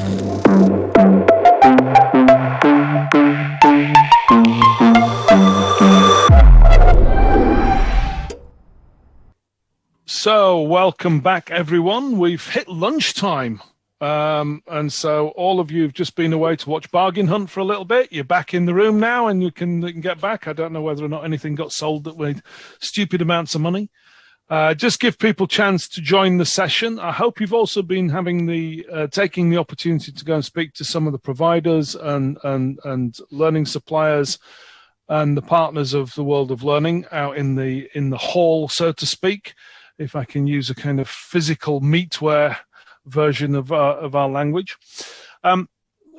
So, welcome back, everyone. We've hit lunchtime. And so all of you have just been away to watch Bargain Hunt for a little bit. You're back in the room now and you can get back. I don't know whether or not anything got sold that made stupid amounts of money. Just give people a chance to join the session. I hope you've also been having taking the opportunity to go and speak to some of the providers and learning suppliers and the partners of the world of learning out in the hall, so to speak, if I can use a kind of physical meatware version of our language.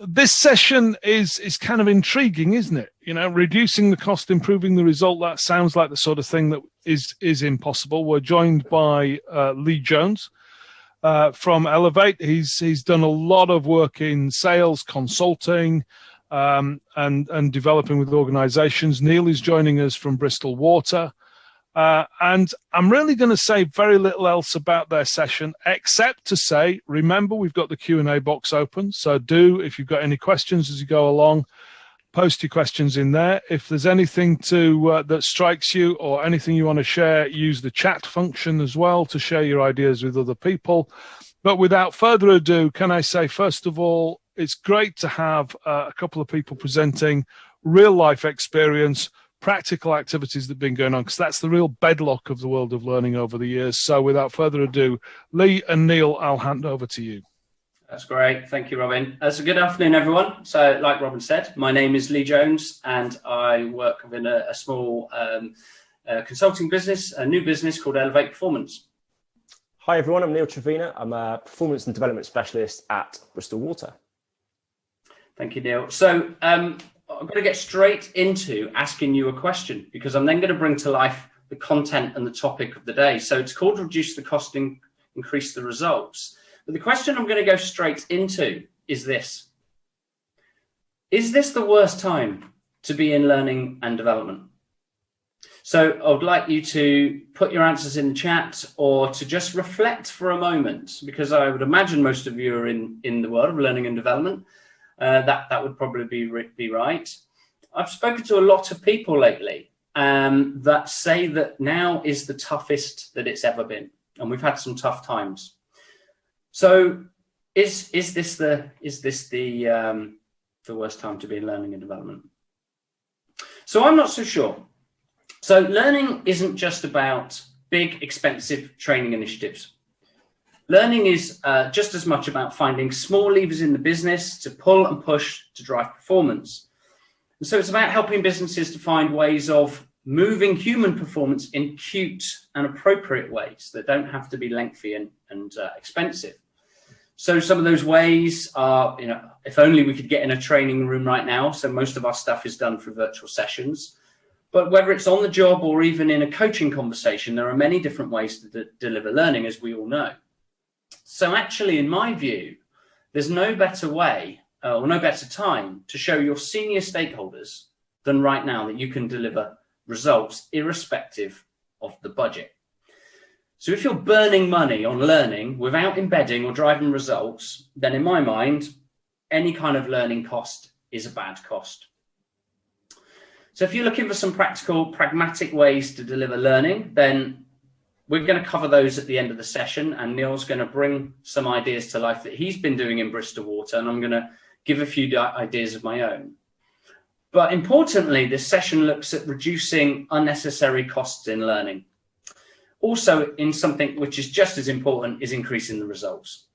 This session is kind of intriguing, isn't it? You know, reducing the cost, improving the result. That sounds like the sort of thing that is impossible. We're joined by Lee Jones from Elev-8. He's done a lot of work in sales, consulting, and developing with organizations. Neil is joining us from Bristol Water. And I'm really going to say very little else about their session, except to say, remember, we've got the Q&A box open. So if you've got any questions as you go along, post your questions in there. If there's anything that strikes you or anything you want to share, use the chat function as well to share your ideas with other people. But without further ado, can I say, first of all, it's great to have a couple of people presenting real life experience, practical activities that have been going on, because that's the real bedrock of the world of learning over the years. So without further ado, Lee and Neil, I'll hand over to you. That's great. Thank you, Robin. So good afternoon, everyone. So like Robin said, my name is Lee Jones, and I work within a small consulting business, a new business called Elev-8 Performance. Hi, everyone. I'm Neil Trevena. I'm a performance and development specialist at Bristol Water. Thank you, Neil. So I'm going to get straight into asking you a question, because I'm then going to bring to life the content and the topic of the day. So it's called Reduce the Costing, Increase the Results. But the question I'm going to go straight into is this. Is this the worst time to be in learning and development? So I would like you to put your answers in the chat or to just reflect for a moment, because I would imagine most of you are in the world of learning and development. That would probably be right. I've spoken to a lot of people lately that say that now is the toughest that it's ever been, and we've had some tough times. So, is this the worst time to be in learning and development? So I'm not so sure. So learning isn't just about big, expensive training initiatives. Learning is just as much about finding small levers in the business to pull and push to drive performance. And so it's about helping businesses to find ways of moving human performance in cute and appropriate ways that don't have to be lengthy and expensive. So some of those ways are, if only we could get in a training room right now. So most of our stuff is done through virtual sessions. But whether it's on the job or even in a coaching conversation, there are many different ways to deliver learning, as we all know. So actually, in my view, there's no better way or no better time to show your senior stakeholders than right now that you can deliver results irrespective of the budget. So if you're burning money on learning without embedding or driving results, then in my mind, any kind of learning cost is a bad cost. So if you're looking for some practical, pragmatic ways to deliver learning, then we're going to cover those at the end of the session, and Neil's going to bring some ideas to life that he's been doing in Bristol Water, and I'm going to give a few ideas of my own. But importantly, this session looks at reducing unnecessary costs in learning. Also, in something which is just as important, is increasing the results.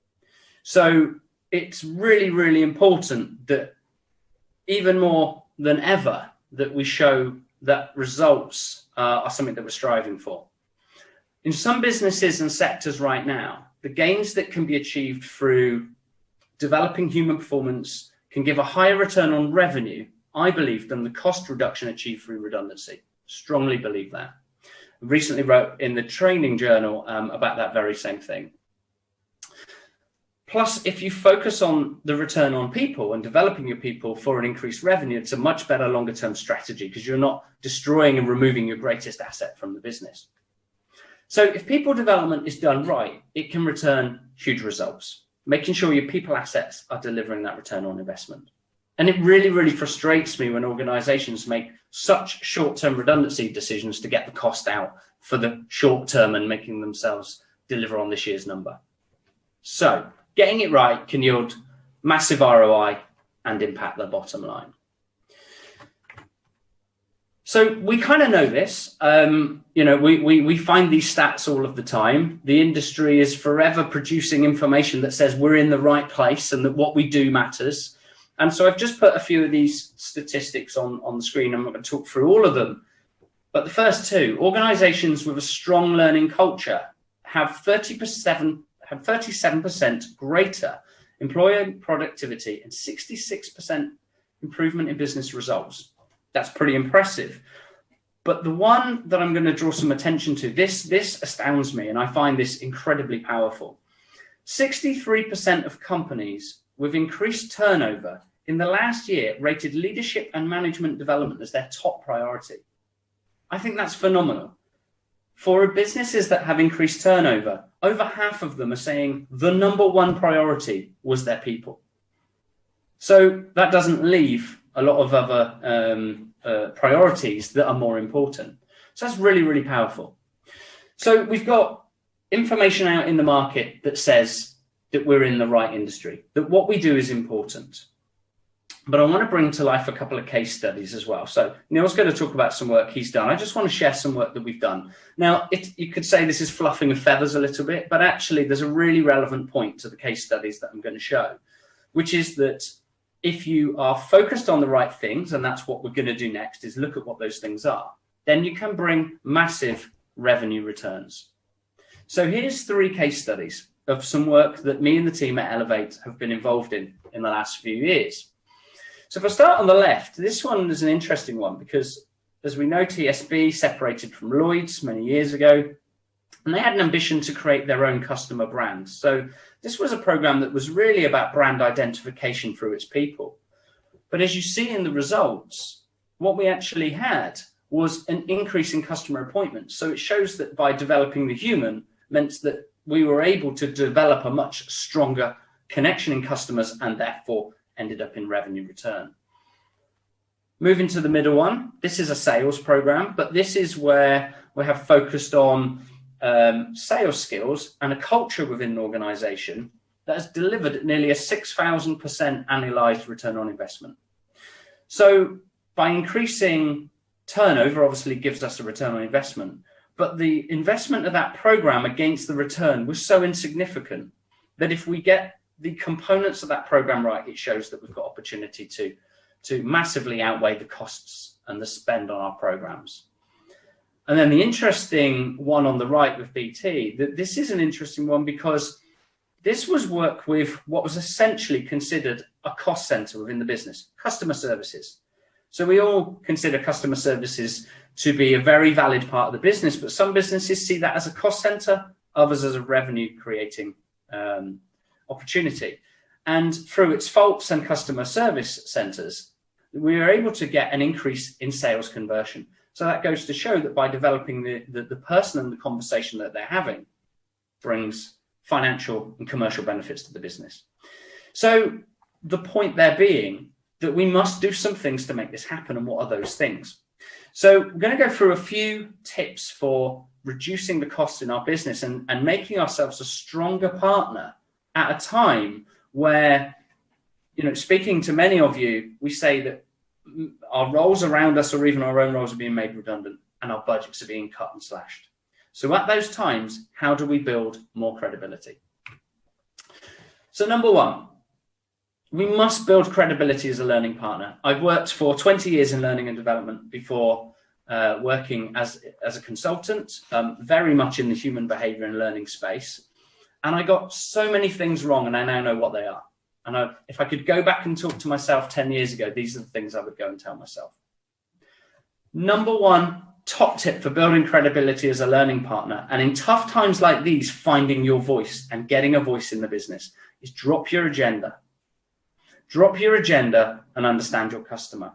So it's really, really important that even more than ever that we show that results are something that we're striving for. In some businesses and sectors right now, the gains that can be achieved through developing human performance can give a higher return on revenue, I believe, than the cost reduction achieved through redundancy. Strongly believe that. I recently wrote in the training journal about that very same thing. Plus, if you focus on the return on people and developing your people for an increased revenue, it's a much better longer term strategy because you're not destroying and removing your greatest asset from the business. So if people development is done right, it can return huge results. making sure your people assets are delivering that return on investment. And it really, really frustrates me when organizations make such short-term redundancy decisions to get the cost out for the short term and making themselves deliver on this year's number. So getting it right can yield massive ROI and impact the bottom line. So we kind of know this. We find these stats all of the time. The industry is forever producing information that says we're in the right place and that what we do matters. And so I've just put a few of these statistics on the screen. I'm not going to talk through all of them. But the first two, organizations with a strong learning culture have 37% greater employee productivity and 66% improvement in business results. That's pretty impressive. But the one that I'm going to draw some attention to, this astounds me, and I find this incredibly powerful. 63% of companies with increased turnover in the last year rated leadership and management development as their top priority. I think that's phenomenal. For businesses that have increased turnover, over half of them are saying the number one priority was their people. So that doesn't leave a lot of other priorities that are more important. So that's really, really powerful. So we've got information out in the market that says that we're in the right industry, that what we do is important. But I want to bring to life a couple of case studies as well. So Neil's going to talk about some work he's done. I just want to share some work that we've done. Now, you could say this is fluffing of feathers a little bit, but actually there's a really relevant point to the case studies that I'm going to show, which is that if you are focused on the right things, and that's what we're going to do next, is look at what those things are, then you can bring massive revenue returns. So here's 3 case studies of some work that me and the team at Elev-8 have been involved in the last few years. So if I start on the left, this one is an interesting one because, as we know, TSB separated from Lloyd's many years ago, and they had an ambition to create their own customer brand. So this was a program that was really about brand identification through its people. But as you see in the results, what we actually had was an increase in customer appointments. So it shows that by developing the human meant that we were able to develop a much stronger connection in customers and therefore ended up in revenue return. Moving to the middle one, this is a sales program, but this is where we have focused on sales skills and a culture within an organization that has delivered nearly a 6,000% annualized return on investment. So by increasing turnover, obviously gives us a return on investment, but the investment of that program against the return was so insignificant that if we get the components of that program right, it shows that we've got opportunity to massively outweigh the costs and the spend on our programs. And then the interesting one on the right with BT, that this is an interesting one because this was work with what was essentially considered a cost center within the business, customer services. So we all consider customer services to be a very valid part of the business, but some businesses see that as a cost center, others as a revenue creating opportunity. And through its faults and customer service centers, we were able to get an increase in sales conversion. So that goes to show that by developing the person and the conversation that they're having brings financial and commercial benefits to the business. So the point there being that we must do some things to make this happen. And what are those things? So we're going to go through a few tips for reducing the costs in our business and making ourselves a stronger partner at a time where, speaking to many of you, we say that our roles around us or even our own roles are being made redundant and our budgets are being cut and slashed. So at those times, how do we build more credibility? So number one, we must build credibility as a learning partner. I've worked for 20 years in learning and development before working as a consultant, very much in the human behavior and learning space. And I got so many things wrong, and I now know what they are. And if I could go back and talk to myself 10 years ago, these are the things I would go and tell myself. Number one, top tip for building credibility as a learning partner, and in tough times like these, finding your voice and getting a voice in the business, is drop your agenda. Drop your agenda and understand your customer.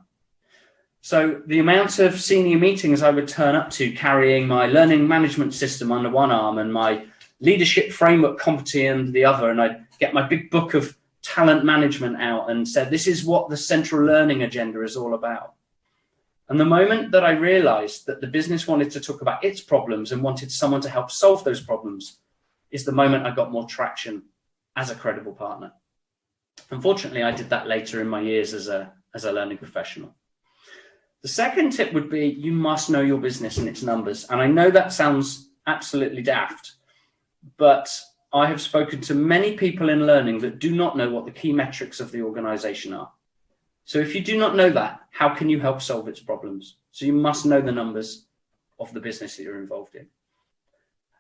So the amount of senior meetings I would turn up to carrying my learning management system under one arm and my leadership framework competency under the other, and I'd get my big book of talent management out and said, this is what the central learning agenda is all about. And the moment that I realized that the business wanted to talk about its problems and wanted someone to help solve those problems is the moment I got more traction as a credible partner. Unfortunately, I did that later in my years as a learning professional. The second tip would be you must know your business and its numbers. And I know that sounds absolutely daft, but I have spoken to many people in learning that do not know what the key metrics of the organization are. So if you do not know that, how can you help solve its problems? So you must know the numbers of the business that you're involved in.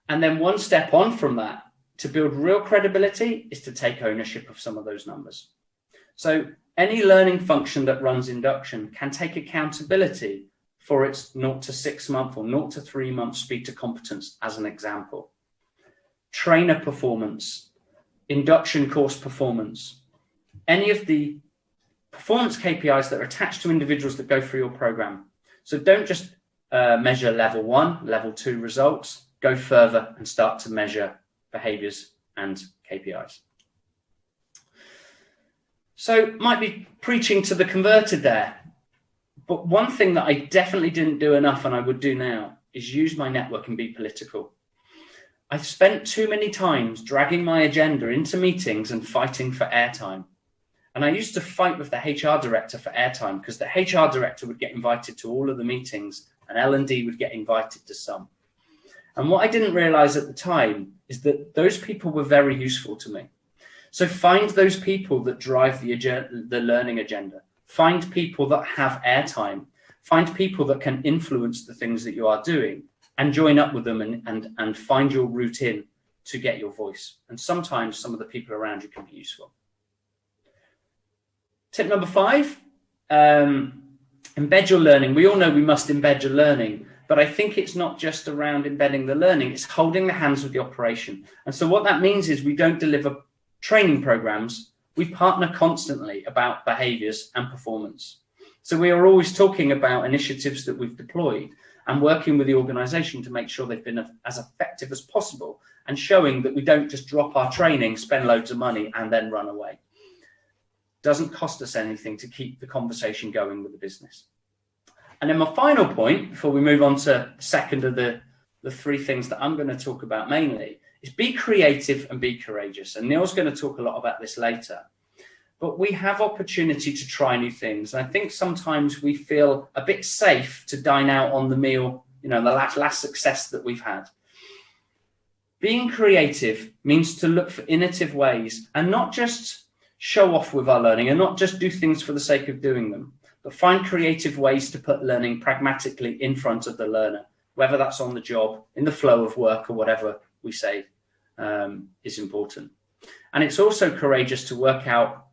And then one step on from that, to build real credibility, is to take ownership of some of those numbers. So any learning function that runs induction can take accountability for its 0 to 6 month or 0 to 3 month speed to competence as an example. Trainer performance, induction course performance, any of the performance KPIs that are attached to individuals that go through your program. So don't just measure level 1, level 2 results, go further and start to measure behaviors and KPIs. So might be preaching to the converted there, but one thing that I definitely didn't do enough and I would do now is use my network and be political. I've spent too many times dragging my agenda into meetings and fighting for airtime. And I used to fight with the HR director for airtime because the HR director would get invited to all of the meetings and L&D would get invited to some. And what I didn't realize at the time is that those people were very useful to me. So find those people that drive the learning agenda. Find people that have airtime. Find people that can influence the things that you are doing and join up with them and find your route in to get your voice. And sometimes some of the people around you can be useful. Tip number 5, embed your learning. We all know we must embed your learning, but I think it's not just around embedding the learning, it's holding the hands with the operation. And so what that means is we don't deliver training programs, we partner constantly about behaviors and performance. So we are always talking about initiatives that we've deployed and working with the organization to make sure they've been as effective as possible and showing that we don't just drop our training, spend loads of money and then run away. Doesn't cost us anything to keep the conversation going with the business. And then my final point, before we move on to the second of the 3 things that I'm going to talk about mainly, is be creative and be courageous. And Neil's going to talk a lot about this later. But we have opportunity to try new things. And I think sometimes we feel a bit safe to dine out on the meal, the last success that we've had. Being creative means to look for innovative ways and not just show off with our learning and not just do things for the sake of doing them, but find creative ways to put learning pragmatically in front of the learner, whether that's on the job, in the flow of work or whatever we say is important. And it's also courageous to work out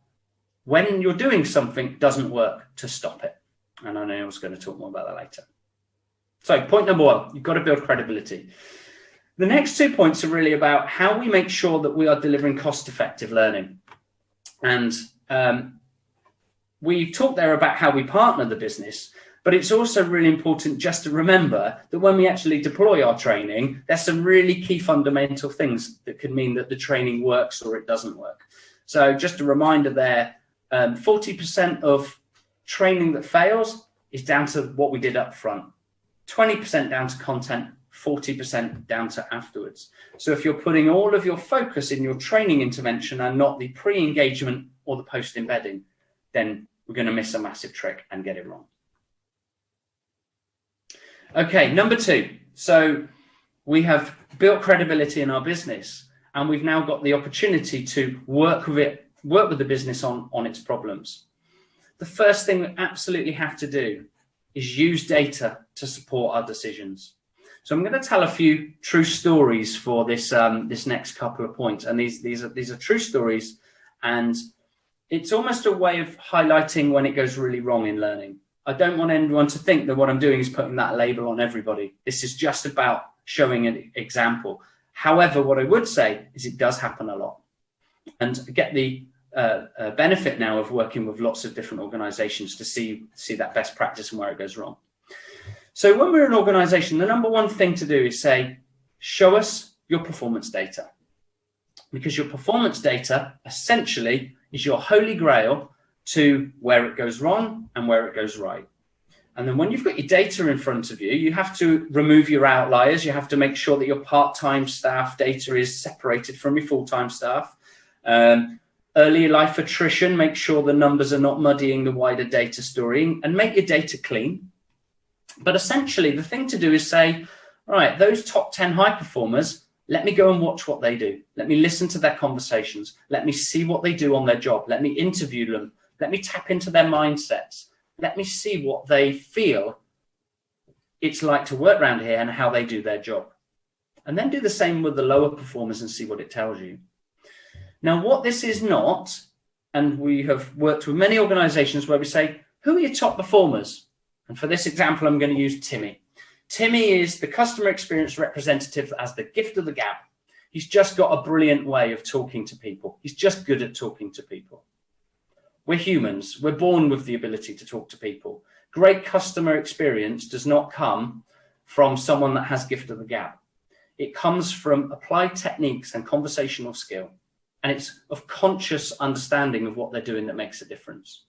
when you're doing something doesn't work, to stop it. And I know I was going to talk more about that later. So point number 1, you've got to build credibility. The next 2 points are really about how we make sure that we are delivering cost-effective learning. And we've talked there about how we partner the business, but it's also really important just to remember that when we actually deploy our training, there's some really key fundamental things that could mean that the training works or it doesn't work. So just a reminder there, 40% of training that fails is down to what we did up front, 20% down to content, 40% down to afterwards. So if you're putting all of your focus in your training intervention and not the pre-engagement or the post-embedding, then we're going to miss a massive trick and get it wrong. Okay, number 2. So we have built credibility in our business and we've now got the opportunity to work with the business on its problems. The first thing we absolutely have to do is use data to support our decisions. So I'm going to tell a few true stories for this this next couple of points, and these are true stories, and it's almost a way of highlighting when it goes really wrong in learning. I don't want anyone to think that what I'm doing is putting that label on everybody. This is just about showing an example. However, what I would say is it does happen a lot, and get the benefit now of working with lots of different organizations to see that best practice and where it goes wrong. So when we're an organization, the number 1 thing to do is say, show us your performance data, because your performance data essentially is your holy grail to where it goes wrong and where it goes right. And then when you've got your data in front of you, you have to remove your outliers. You have to make sure that your part-time staff data is separated from your full-time staff. Early life attrition, make sure the numbers are not muddying the wider data story, and make your data clean. But essentially, the thing to do is say, all right, those top 10 high performers, let me go and watch what they do. Let me listen to their conversations. Let me see what they do on their job. Let me interview them. Let me tap into their mindsets. Let me see what they feel it's like to work around here and how they do their job. And then do the same with the lower performers and see what it tells you. Now, what this is not, and we have worked with many organizations where we say, who are your top performers? And for this example, I'm going to use Timmy. Timmy is the customer experience representative that has the gift of the gab. He's just got a brilliant way of talking to people. He's just good at talking to people. We're humans. We're born with the ability to talk to people. Great customer experience does not come from someone that has gift of the gab. It comes from applied techniques and conversational skill. And it's of conscious understanding of what they're doing that makes a difference.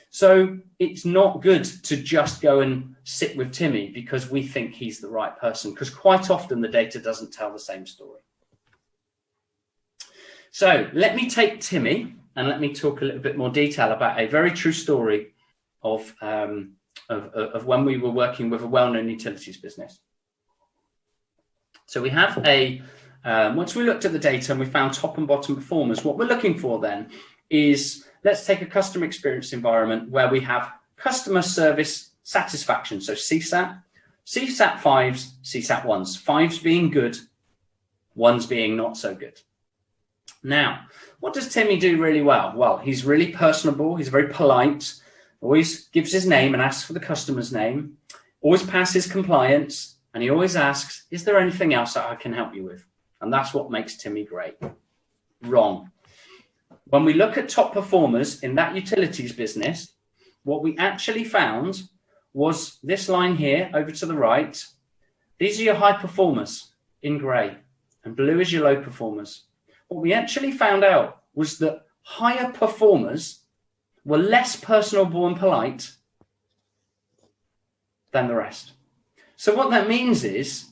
So it's not good to just go and sit with Timmy because we think he's the right person, because quite often the data doesn't tell the same story. So let me take Timmy and let me talk a little bit more detail about a very true story of when we were working with a well-known utilities business. So we have once we looked at the data and we found top and bottom performers, what we're looking for then is, let's take a customer experience environment where we have customer service satisfaction. So CSAT, CSAT 5s, CSAT 1s, 5s being good, 1s being not so good. Now, what does Timmy do really well? Well, he's really personable. He's very polite, always gives his name and asks for the customer's name, always passes compliance, and he always asks, is there anything else that I can help you with? And that's what makes Timmy great. Wrong. When we look at top performers in that utilities business, what we actually found was this line here over to the right. These are your high performers in grey, and blue is your low performers. What we actually found out was that higher performers were less personable and polite than the rest. So what that means is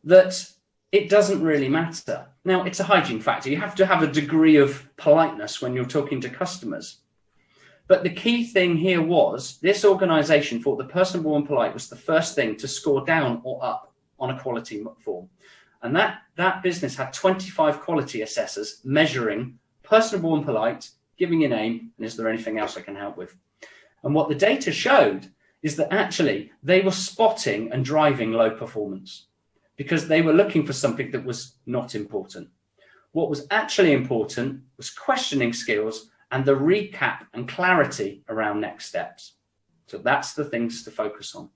that it doesn't really matter. Now, it's a hygiene factor. You have to have a degree of politeness when you're talking to customers. But the key thing here was this organization thought the personable and polite was the first thing to score down or up on a quality form. And that business had 25 quality assessors measuring personable and polite, giving your name, and is there anything else I can help with? And what the data showed is that actually they were spotting and driving low performance, because they were looking for something that was not important. What was actually important was questioning skills and the recap and clarity around next steps. So that's the things to focus on.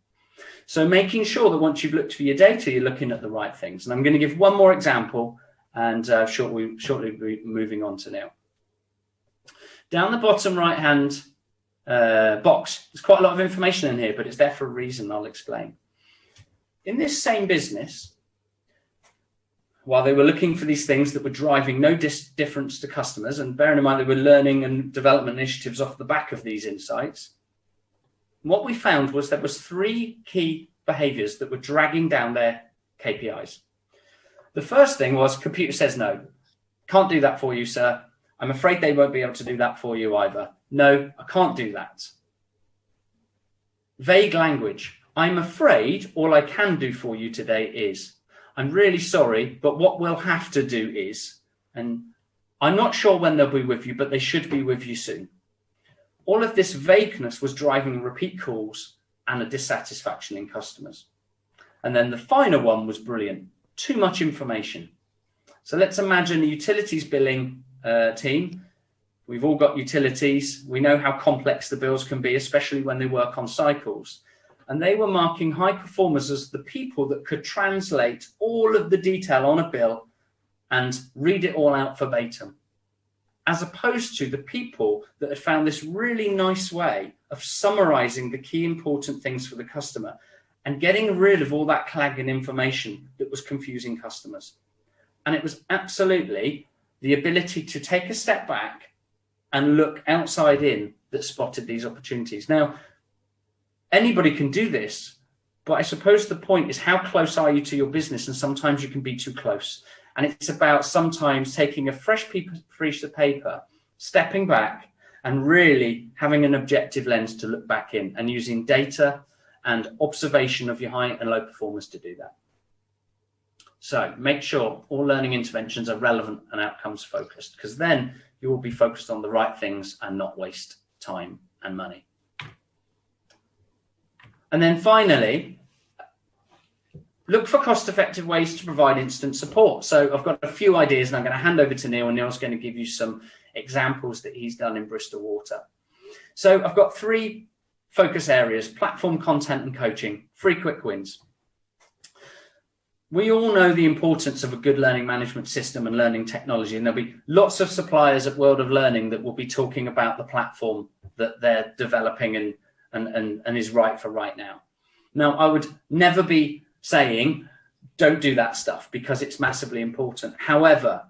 So making sure that once you've looked for your data, you're looking at the right things. And I'm going to give one more example and shortly be moving on to now. Down the bottom right-hand box, there's quite a lot of information in here, but it's there for a reason. I'll explain. In this same business, while they were looking for these things that were driving no difference to customers, and bearing in mind they were learning and development initiatives off the back of these insights, what we found was there was 3 key behaviors that were dragging down their KPIs. The first thing was computer says no. Can't do that for you, sir. I'm afraid they won't be able to do that for you either. No, I can't do that. Vague language. I'm afraid all I can do for you today is, I'm really sorry, but what we'll have to do is, and I'm not sure when they'll be with you, but they should be with you soon. All of this vagueness was driving repeat calls and a dissatisfaction in customers. And then the final one was brilliant. Too much information. So let's imagine a utilities billing team. We've all got utilities. We know how complex the bills can be, especially when they work on cycles. And they were marking high performers as the people that could translate all of the detail on a bill and read it all out verbatim, as opposed to the people that had found this really nice way of summarizing the key important things for the customer and getting rid of all that clagging information that was confusing customers. And it was absolutely the ability to take a step back and look outside in that spotted these opportunities. Now, anybody can do this, but I suppose the point is, how close are you to your business? And sometimes you can be too close. And it's about sometimes taking a fresh piece of paper, stepping back, and really having an objective lens to look back in, and using data and observation of your high and low performers to do that. So make sure all learning interventions are relevant and outcomes focused, because then you will be focused on the right things and not waste time and money. And then finally, look for cost-effective ways to provide instant support. So I've got a few ideas, and I'm going to hand over to Neil, and Neil's going to give you some examples that he's done in Bristol Water. So I've got 3 focus areas: platform, content, and coaching. 3 quick wins. We all know the importance of a good learning management system and learning technology, and there'll be lots of suppliers at World of Learning that will be talking about the platform that they're developing and is right for right now. Now, I would never be saying don't do that stuff, because it's massively important. However,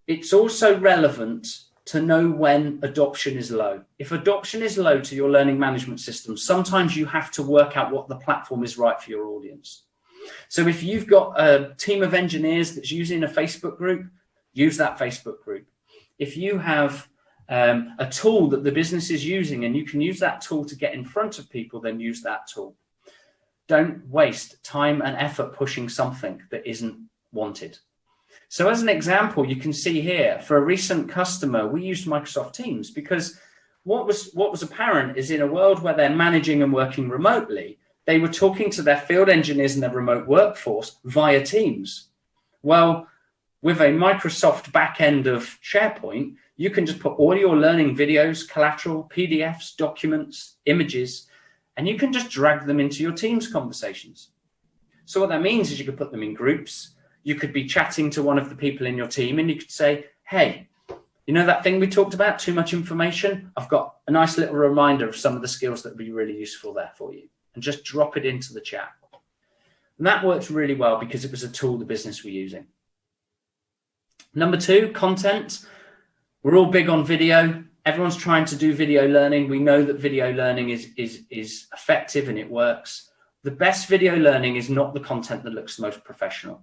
it's also relevant to know when adoption is low. If adoption is low to your learning management system, sometimes you have to work out what the platform is right for your audience. So if you've got a team of engineers that's using a Facebook group, use that Facebook group. If you have a tool that the business is using and you can use that tool to get in front of people, then use that tool. Don't waste time and effort pushing something that isn't wanted. So as an example, you can see here, for a recent customer, we used Microsoft Teams, because what was apparent is, in a world where they're managing and working remotely, they were talking to their field engineers and their remote workforce via Teams. Well, with a Microsoft backend of SharePoint, you can just put all your learning videos, collateral, PDFs, documents, images, and you can just drag them into your Teams conversations. So what that means is you could put them in groups. You could be chatting to one of the people in your team, and you could say, hey, you know that thing we talked about, too much information? I've got a nice little reminder of some of the skills that would be really useful there for you. And just drop it into the chat. And that works really well because it was a tool the business were using. Number 2, content. We're all big on video. Everyone's trying to do video learning. We know that video learning is effective and it works. The best video learning is not the content that looks the most professional.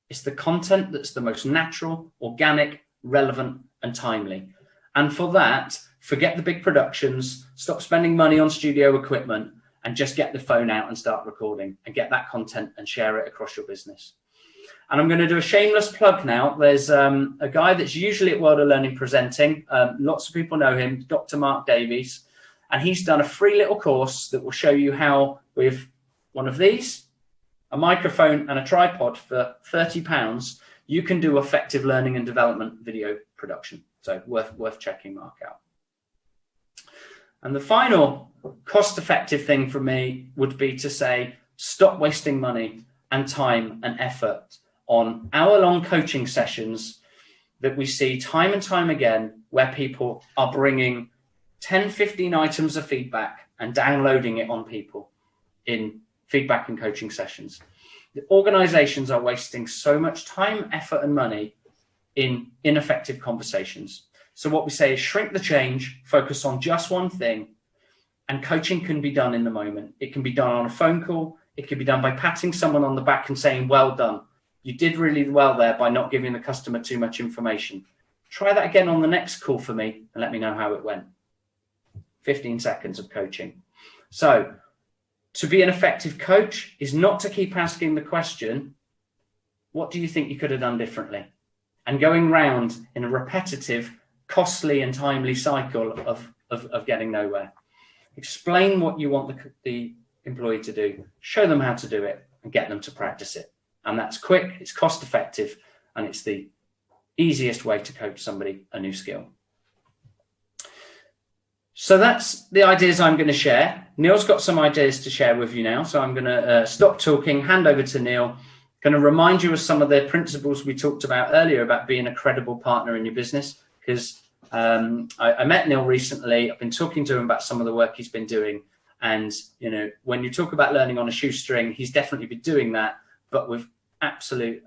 It's the content that's the most natural, organic, relevant, and timely. And for that, forget the big productions, stop spending money on studio equipment, and just get the phone out and start recording and get that content and share it across your business. And I'm going to do a shameless plug now. There's a guy that's usually at World of Learning presenting. Lots of people know him, Dr. Mark Davies. And he's done a free little course that will show you how, with one of these, a microphone and a tripod for £30, you can do effective learning and development video production. So worth checking Mark out. And the final cost-effective thing for me would be to say, stop wasting money and time and effort on hour-long coaching sessions that we see time and time again, where people are bringing 10, 15 items of feedback and downloading it on people in feedback and coaching sessions. The organizations are wasting so much time, effort, and money in ineffective conversations. So what we say is shrink the change, focus on just one thing, and coaching can be done in the moment. It can be done on a phone call. It can be done by patting someone on the back and saying, well done. You did really well there by not giving the customer too much information. Try that again on the next call for me and let me know how it went. 15 seconds of coaching. So to be an effective coach is not to keep asking the question, what do you think you could have done differently? And going round in a repetitive, costly and timely cycle of getting nowhere. Explain what you want the employee to do, show them how to do it, and get them to practice it. And that's quick, it's cost effective, and it's the easiest way to coach somebody a new skill. So that's the ideas I'm going to share. Neil's got some ideas to share with you now, so I'm going to stop talking, hand over to Neil. Going to remind you of some of the principles we talked about earlier about being a credible partner in your business, because I met Neil recently. I've been talking to him about some of the work he's been doing. And, you know, when you talk about learning on a shoestring, he's definitely been doing that, but with absolute,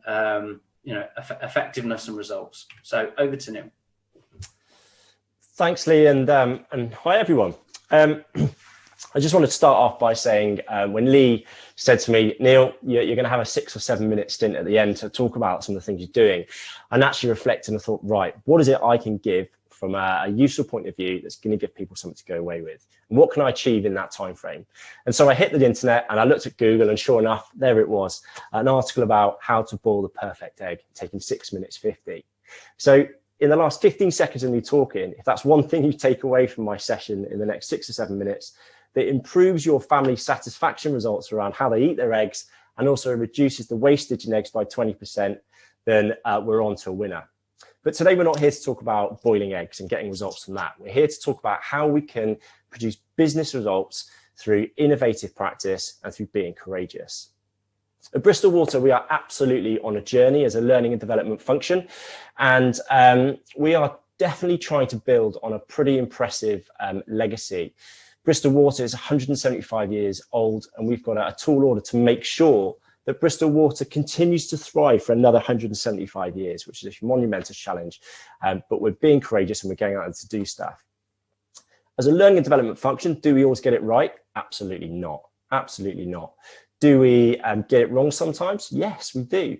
effectiveness and results. So over to Neil. Thanks, Lee, and hi everyone. I just wanted to start off by saying when Lee said to me, Neil, you're going to have a 6 or 7 minute stint at the end to talk about some of the things you're doing, I naturally reflected and thought, right, what is it I can give from a useful point of view that's going to give people something to go away with? And what can I achieve in that time frame? And so I hit the internet and I looked at Google, and sure enough, there it was, an article about how to boil the perfect egg, taking 6 minutes 50. So in the last 15 seconds of me talking, if that's one thing you take away from my session in the next 6 or 7 minutes, that improves your family satisfaction results around how they eat their eggs and also reduces the wastage in eggs by 20%, then we're on to a winner. But today we're not here to talk about boiling eggs and getting results from that. We're here to talk about how we can produce business results through innovative practice and through being courageous. At Bristol Water, we are absolutely on a journey as a learning and development function. And we are definitely trying to build on a pretty impressive legacy. Bristol Water is 175 years old, and we've got a tall order to make sure that Bristol Water continues to thrive for another 175 years, which is a monumental challenge. But we're being courageous and we're going out to do stuff. As a learning and development function, do we always get it right? Absolutely not. Absolutely not. Do we get it wrong sometimes? Yes, we do.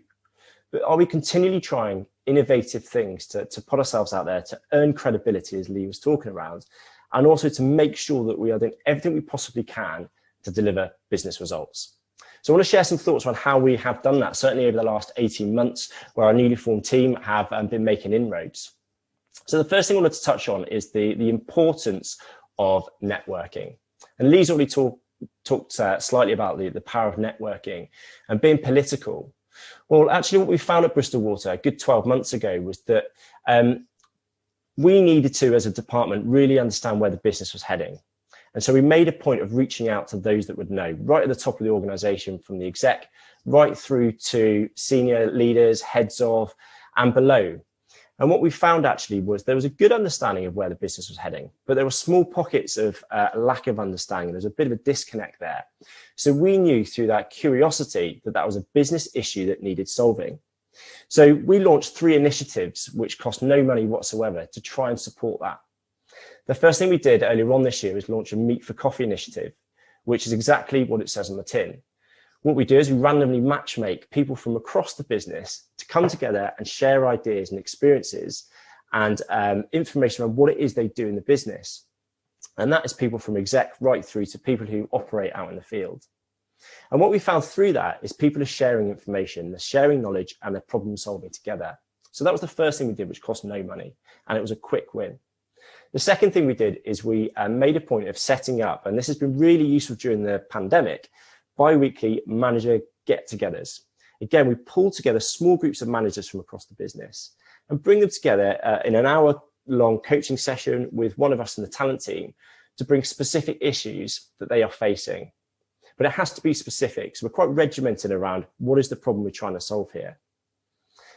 But are we continually trying innovative things to put ourselves out there, to earn credibility, as Lee was talking around, and also to make sure that we are doing everything we possibly can to deliver business results? So I want to share some thoughts on how we have done that, certainly over the last 18 months, where our newly formed team have been making inroads. So the first thing I wanted to touch on is the importance of networking. And Lee's already talked slightly about the power of networking and being political. Well, actually, what we found at Bristol Water a good 12 months ago was that we needed to, as a department, really understand where the business was heading. And so we made a point of reaching out to those that would know, right at the top of the organization, from the exec, right through to senior leaders, heads of, and below. And what we found actually was there was a good understanding of where the business was heading, but there were small pockets of lack of understanding. There's a bit of a disconnect there. So we knew through that curiosity that that was a business issue that needed solving. So we launched 3 initiatives which cost no money whatsoever to try and support that. The first thing we did earlier on this year was launch a Meet for Coffee initiative, which is exactly what it says on the tin. What we do is we randomly matchmake people from across the business to come together and share ideas and experiences and information on what it is they do in the business. And that is people from exec right through to people who operate out in the field. And what we found through that is people are sharing information, they're sharing knowledge, and they're problem solving together. So that was the first thing we did, which cost no money, and it was a quick win. The second thing we did is we made a point of setting up, and this has been really useful during the pandemic, bi-weekly manager get-togethers. Again, we pull together small groups of managers from across the business and bring them together in an hour-long coaching session with one of us in the talent team to bring specific issues that they are facing. But it has to be specific. So we're quite regimented around what is the problem we're trying to solve here.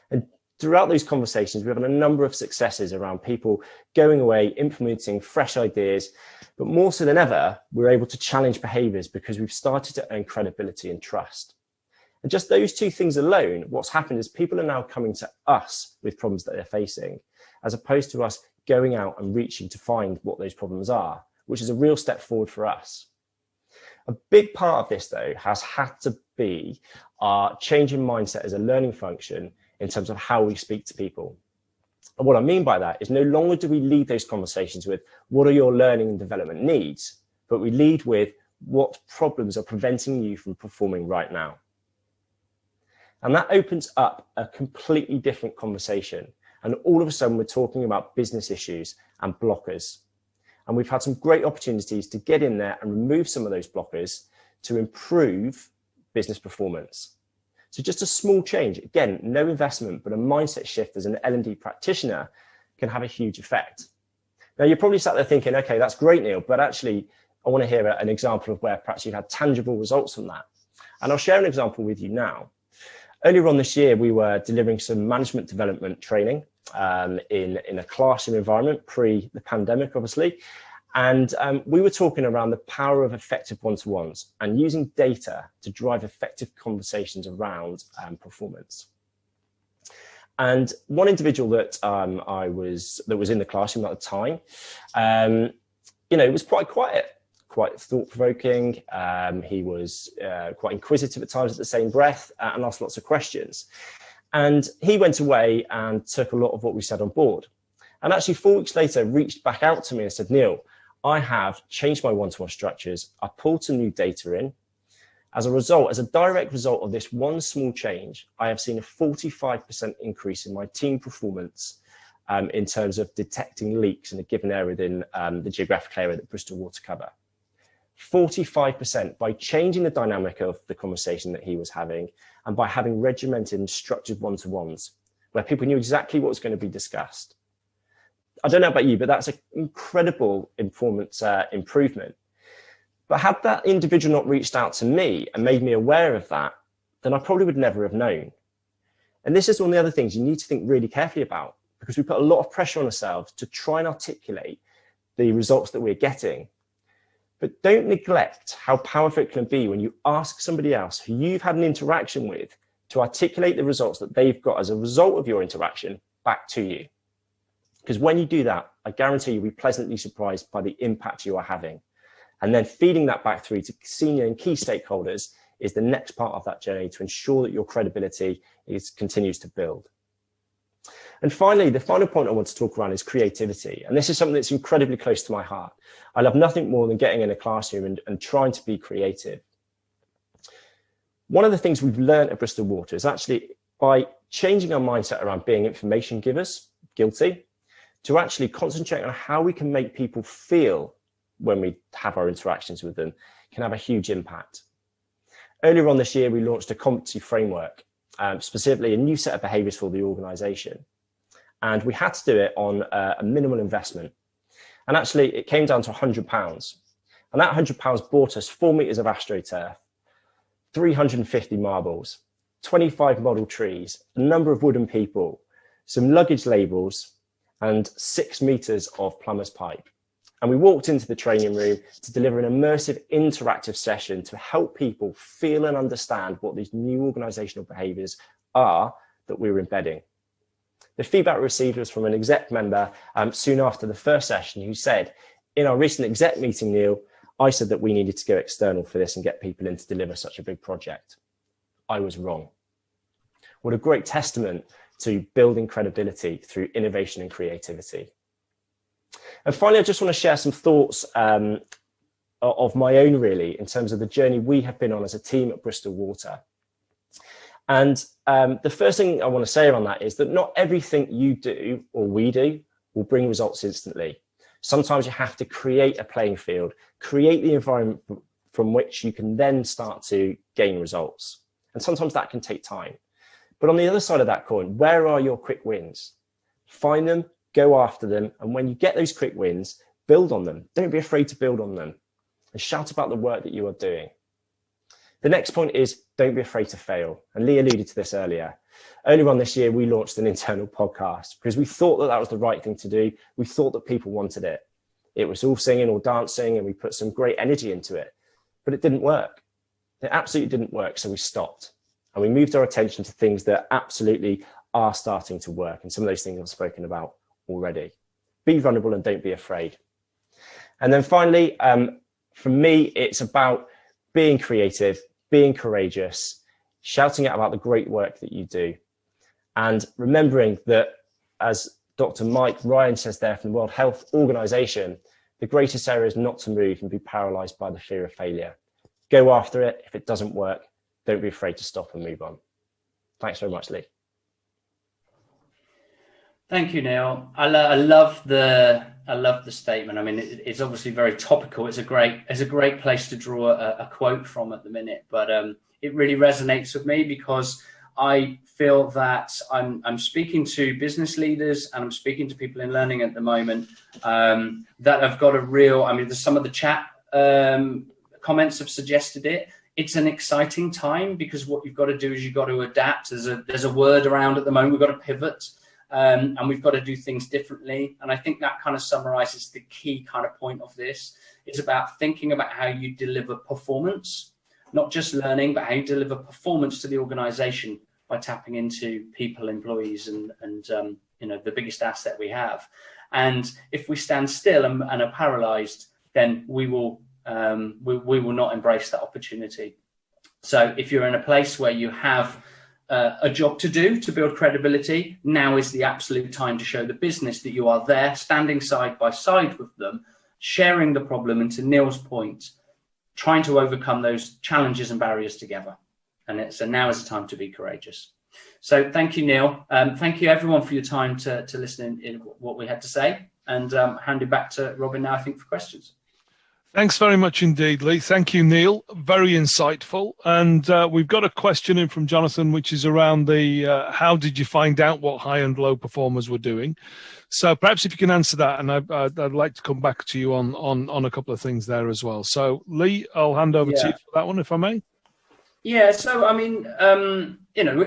And throughout those conversations, we've had a number of successes around people going away, implementing fresh ideas, but more so than ever, we're able to challenge behaviors because we've started to earn credibility and trust. And just those 2 things alone, what's happened is people are now coming to us with problems that they're facing, as opposed to us going out and reaching to find what those problems are, which is a real step forward for us. A big part of this, though, has had to be our change in mindset as a learning function in terms of how we speak to people. And what I mean by that is no longer do we lead those conversations with what are your learning and development needs, but we lead with what problems are preventing you from performing right now. And that opens up a completely different conversation. And all of a sudden, we're talking about business issues and blockers. And we've had some great opportunities to get in there and remove some of those blockers to improve business performance. So just a small change, again, no investment, but a mindset shift as an L&D practitioner can have a huge effect. Now, you're probably sat there thinking, okay, that's great, Neil, but actually, I want to hear an example of where perhaps you've had tangible results from that. And I'll share an example with you now. Earlier on this year, we were delivering some management development training in a classroom environment, pre the pandemic, obviously. And we were talking around the power of effective one-to-ones and using data to drive effective conversations around performance. And one individual that that was in the classroom at the time, was quite quiet, quite thought-provoking. He was quite inquisitive at times at the same breath, and asked lots of questions. And he went away and took a lot of what we said on board. And actually 4 weeks later, reached back out to me and said, Neil, I have changed my one-to-one structures. I pulled some new data in. As a result, as a direct result of this one small change, I have seen a 45% increase in my team performance in terms of detecting leaks in a given area within the geographic area that Bristol Water cover. 45% by changing the dynamic of the conversation that he was having and by having regimented and structured one-to-ones where people knew exactly what was going to be discussed. I don't know about you, but that's an incredible performance improvement. But had that individual not reached out to me and made me aware of that, then I probably would never have known. And this is one of the other things you need to think really carefully about, because we put a lot of pressure on ourselves to try and articulate the results that we're getting. But don't neglect how powerful it can be when you ask somebody else who you've had an interaction with to articulate the results that they've got as a result of your interaction back to you. Because when you do that, I guarantee you'll be pleasantly surprised by the impact you are having. And then feeding that back through to senior and key stakeholders is the next part of that journey to ensure that your credibility continues to build. And finally, the final point I want to talk around is creativity. And this is something that's incredibly close to my heart. I love nothing more than getting in a classroom and trying to be creative. One of the things we've learned at Bristol Water is actually by changing our mindset around being information givers, guilty, to actually concentrate on how we can make people feel when we have our interactions with them can have a huge impact. Earlier on this year, we launched a competency framework, specifically a new set of behaviours for the organisation. And we had to do it on a minimal investment. And actually, it came down to £100. And that £100 bought us 4 metres of AstroTurf, 350 marbles, 25 model trees, a number of wooden people, some luggage labels, and 6 metres of plumber's pipe. And we walked into the training room to deliver an immersive interactive session to help people feel and understand what these new organisational behaviours are that we were embedding. The feedback we received was from an exec member soon after the first session who said, in our recent exec meeting, Neil, I said that we needed to go external for this and get people in to deliver such a big project. I was wrong. What a great testament to building credibility through innovation and creativity. And finally, I just want to share some thoughts of my own, really, in terms of the journey we have been on as a team at Bristol Water. And the first thing I want to say on that is that not everything you do or we do will bring results instantly. Sometimes you have to create a playing field, create the environment from which you can then start to gain results. And sometimes that can take time. But on the other side of that coin, where are your quick wins? Find them, go after them. And when you get those quick wins, build on them. Don't be afraid to build on them and shout about the work that you are doing. The next point is don't be afraid to fail. And Lee alluded to this earlier. Earlier on this year, we launched an internal podcast because we thought that that was the right thing to do. We thought that people wanted it. It was all singing or dancing and we put some great energy into it, but it didn't work. It absolutely didn't work. So we stopped and we moved our attention to things that absolutely are starting to work. And some of those things I've spoken about already. Be vulnerable and don't be afraid. And then finally, for me, it's about being creative, being courageous, shouting out about the great work that you do, and remembering that, as Dr. Mike Ryan says there from the World Health Organization, the greatest error is not to move and be paralyzed by the fear of failure. Go after it. If it doesn't work, don't be afraid to stop and move on. Thanks very much, Lee. Thank you, Neil. I love the statement. I mean, it's obviously very topical. It's a great place to draw a quote from at the minute, but it really resonates with me because I feel that I'm speaking to business leaders and I'm speaking to people in learning at the moment that have got a real. I mean, some of the chat comments have suggested it. It's an exciting time because what you've got to do is you've got to adapt. There's a word around at the moment. We've got to pivot. And we've got to do things differently. And I think that kind of summarizes the key kind of point of this. It's about thinking about how you deliver performance, not just learning, but how you deliver performance to the organization by tapping into people, employees, and the biggest asset we have. And if we stand still and are paralyzed, then we will not embrace that opportunity. So if you're in a place where you have a job to do to build credibility, now is the absolute time to show the business that you are there, standing side by side with them, sharing the problem, and to Neil's point, trying to overcome those challenges and barriers together. And so now is the time to be courageous. So thank you, Neil. Thank you, everyone, for your time to listen in what we had to say. And hand it back to Robin now, I think, for questions. Thanks very much indeed, Lee. Thank you, Neil. Very insightful. And we've got a question in from Jonathan, which is around the how did you find out what high and low performers were doing? So perhaps if you can answer that, and I'd like to come back to you on a couple of things there as well. So, Lee, I'll hand over to you for that one, if I may. Yeah, so I mean,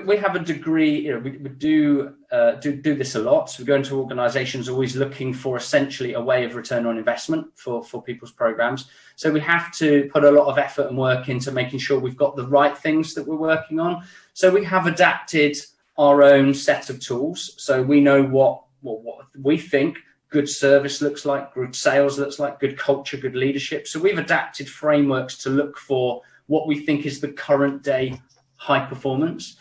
we have a degree. We do this a lot. So we go into organisations always looking for essentially a way of return on investment for people's programs. So we have to put a lot of effort and work into making sure we've got the right things that we're working on. So we have adapted our own set of tools. So we know what we think good service looks like, good sales looks like, good culture, good leadership. So we've adapted frameworks to look for what we think is the current day high performance.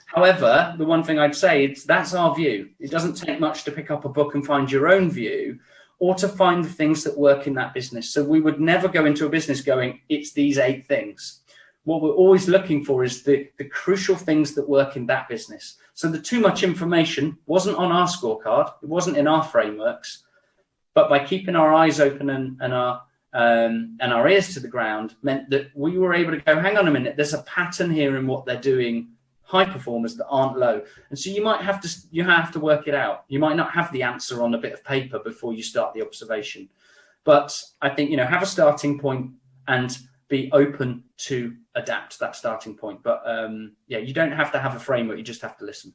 However, the one thing I'd say is that's our view. It doesn't take much to pick up a book and find your own view, or to find the things that work in that business. So we would never go into a business going, it's these 8 things. What we're always looking for is the crucial things that work in that business. So the too much information wasn't on our scorecard. It wasn't in our frameworks, but by keeping our eyes open and our ears to the ground meant that we were able to go, hang on a minute, there's a pattern here in what they're doing, high performers that aren't low. And so you have to work it out. You might not have the answer on a bit of paper before you start the observation. But I think, have a starting point and be open to adapt that starting point. But you don't have to have a framework. You just have to listen.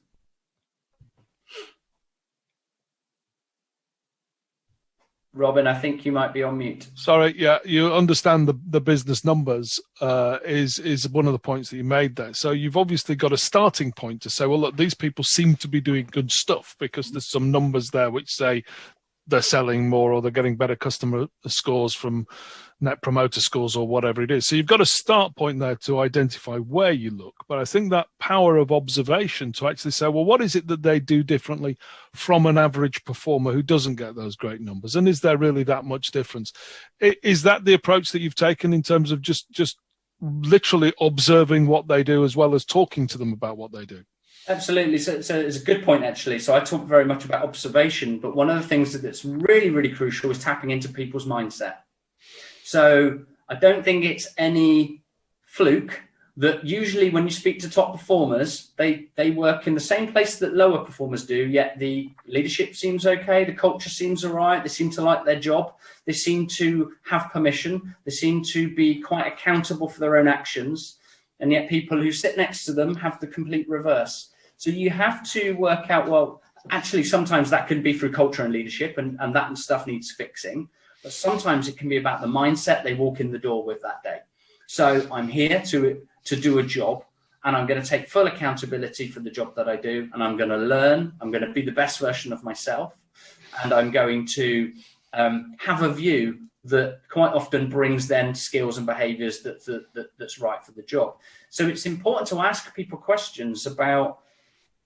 Robin, I think you might be on mute. Sorry, yeah, you understand the business numbers is one of the points that you made there. So you've obviously got a starting point to say, well, look, these people seem to be doing good stuff because there's some numbers there which say they're selling more or they're getting better customer scores from net promoter scores or whatever it is. So you've got a start point there to identify where you look. But I think that power of observation to actually say, well, what is it that they do differently from an average performer who doesn't get those great numbers? And is there really that much difference? Is that the approach that you've taken in terms of just literally observing what they do as well as talking to them about what they do? Absolutely. So it's a good point, actually. So I talk very much about observation, but one of the things that's really, really crucial is tapping into people's mindset. So I don't think it's any fluke that usually when you speak to top performers, they work in the same place that lower performers do, yet the leadership seems okay, the culture seems all right, they seem to like their job, they seem to have permission, they seem to be quite accountable for their own actions, and yet people who sit next to them have the complete reverse. So you have to work out, well, actually sometimes that can be through culture and leadership, and that stuff needs fixing. But sometimes it can be about the mindset they walk in the door with that day. So I'm here to do a job, and I'm going to take full accountability for the job that I do, and I'm going to learn, I'm going to be the best version of myself, and I'm going to have a view that quite often brings then skills and behaviors that's right for the job. So it's important to ask people questions about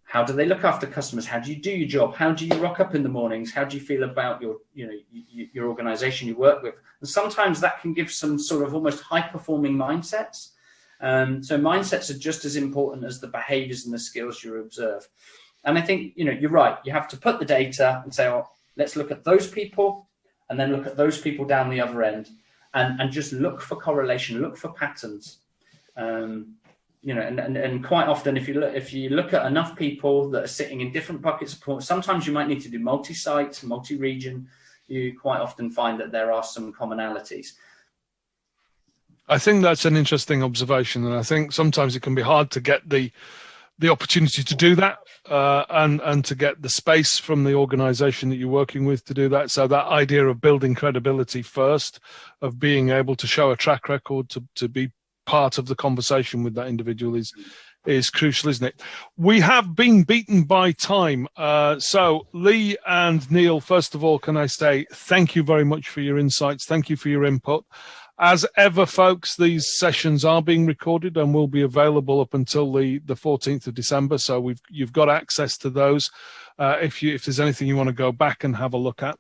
how do they look after customers? How do you do your job? How do you rock up in the mornings? How do you feel about your organization you work with? And sometimes that can give some sort of almost high-performing mindsets. So mindsets are just as important as the behaviors and the skills you observe. And I think, you're right. You have to put the data and say, oh, let's look at those people and then look at those people down the other end and just look for correlation, look for patterns. And quite often, if you look at enough people that are sitting in different buckets of performance, sometimes you might need to do multi-site, multi-region. You quite often find that there are some commonalities. I think that's an interesting observation, and I think sometimes it can be hard to get the opportunity to do that, and to get the space from the organization that you're working with to do that. So that idea of building credibility first, of being able to show a track record to be part of the conversation with that individual is crucial, isn't it? We have been beaten by time. So Lee and Neil, first of all, can I say thank you very much for your insights. Thank you for your input. As ever, folks, these sessions are being recorded and will be available up until the 14th of December. So you've got access to those if there's anything you want to go back and have a look at.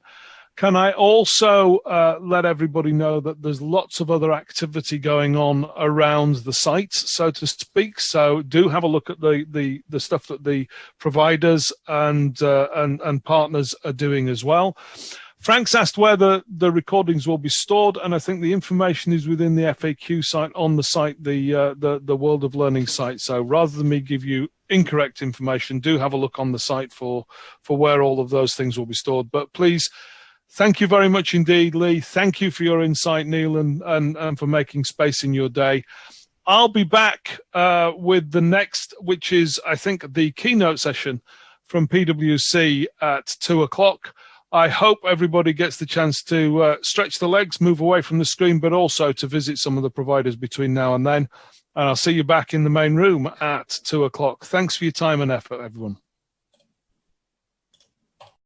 Can I also let everybody know that there's lots of other activity going on around the site, so to speak. So do have a look at the stuff that the providers and partners are doing as well. Frank's asked where the recordings will be stored, and I think the information is within the FAQ site on the site, the World of Learning site. So rather than me give you incorrect information, do have a look on the site for where all of those things will be stored. But please, thank you very much indeed, Lee. Thank you for your insight, Neil, and for making space in your day. I'll be back with the next, which is, I think, the keynote session from PwC at 2:00. I hope everybody gets the chance to stretch the legs, move away from the screen, but also to visit some of the providers between now and then. And I'll see you back in the main room at 2:00. Thanks for your time and effort, everyone.